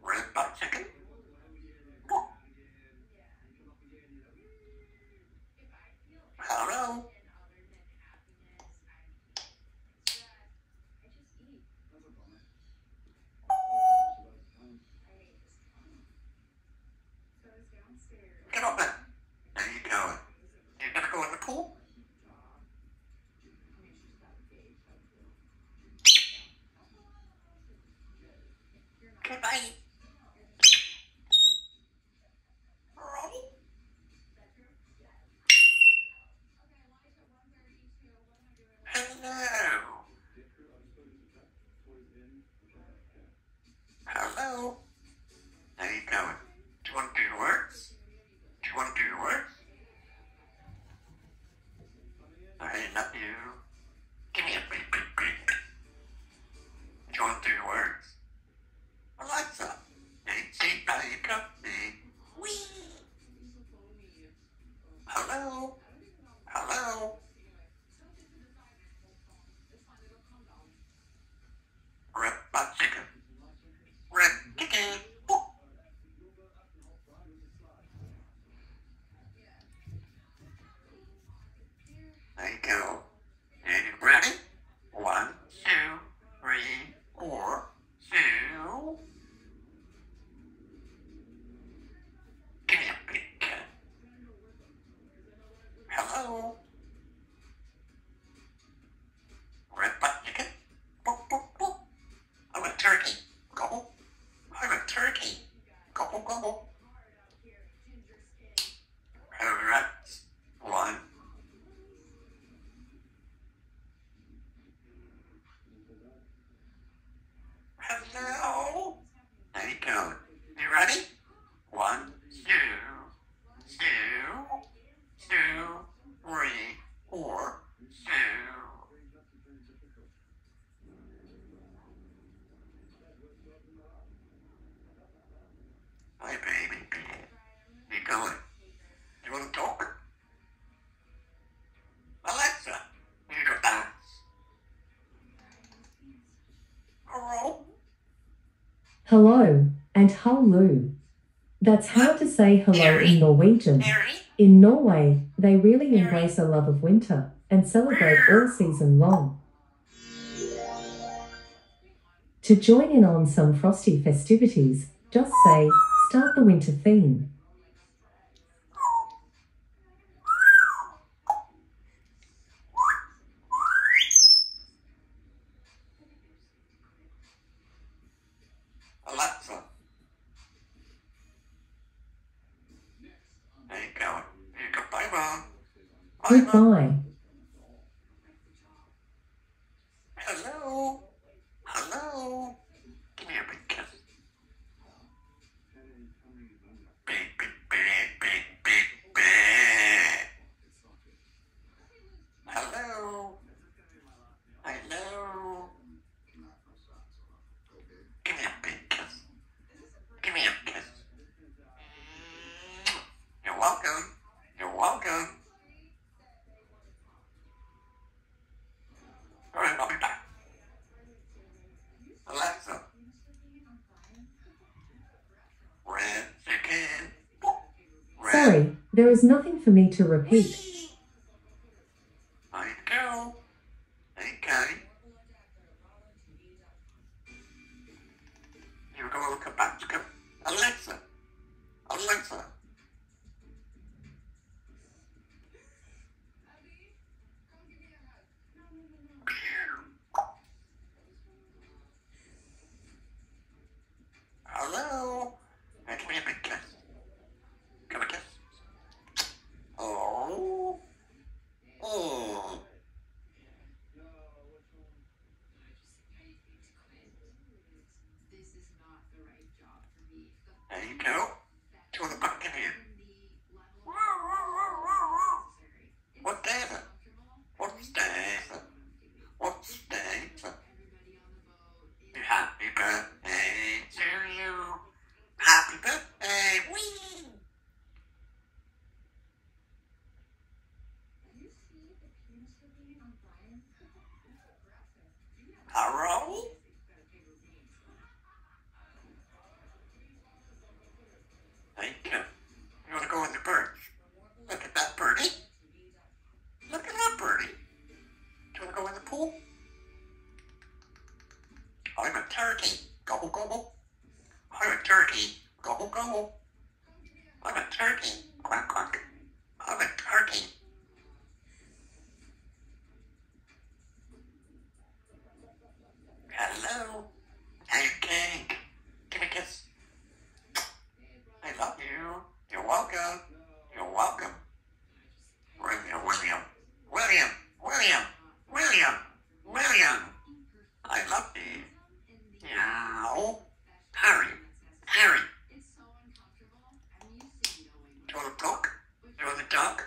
Red butt chicken. Hello. Get up there. There you go. You're gonna go in the pool? Okay, bye. Hello. Hello. There you go. Do you want to do your words? Do you want to do your words? I love you. Give me a beep, beep, beep. Do you want to do your words? Alexa, say bye, coffee. Wee. Hello. Hello. Red butt chicken. Red chicken. There you go. Are you ready? 1, 2, 3, 4, 2. Give me a big cat. Hello. Red butt chicken. Boop, boop, boop. I'm a turkey. Gobble. I'm a turkey. Gobble, gobble. Alright. 1. Hello. There you go. You ready? 1, 2, 3, 4, 2. Hi, baby. You going? You want to talk? Alexa, you go dance. Hello? Hello and hallo. That's how to say hello in Norwegian. In Norway, they really embrace a love of winter and celebrate all season long. To join in on some frosty festivities, just say, start the winter theme. Alexa. There you go. You go bye-bye. Goodbye. Hello. Hello. Give me a big kiss. Big, big, big, big, big, big. Hello. Hello. Give me a big kiss. Give me a kiss. You're welcome. You're welcome. All right, I'll be back. Alexa. Red chicken. Red. Sorry, there is nothing for me to repeat. There you go. Okay. You're going to look at back to go. Alexa. Alexa. Hello. Hey, give me a big kiss. Give me a kiss. Oh. Oh. There you go. Do you want to back in here? What day is it? What's day is it? What's day is it? Happy birthday to you. Happy birthday. Whee! Hello? I'm a turkey. Gobble, gobble. I'm a turkey. Gobble, gobble. I'm a turkey. Quack, quack. I'm a turkey. Hello. How you doing? Give me a kiss. I love you. You're welcome. You're welcome. William. William. William. William. William. I love you. Meow. Harry. Harry. Do you want to talk? Do you want to talk?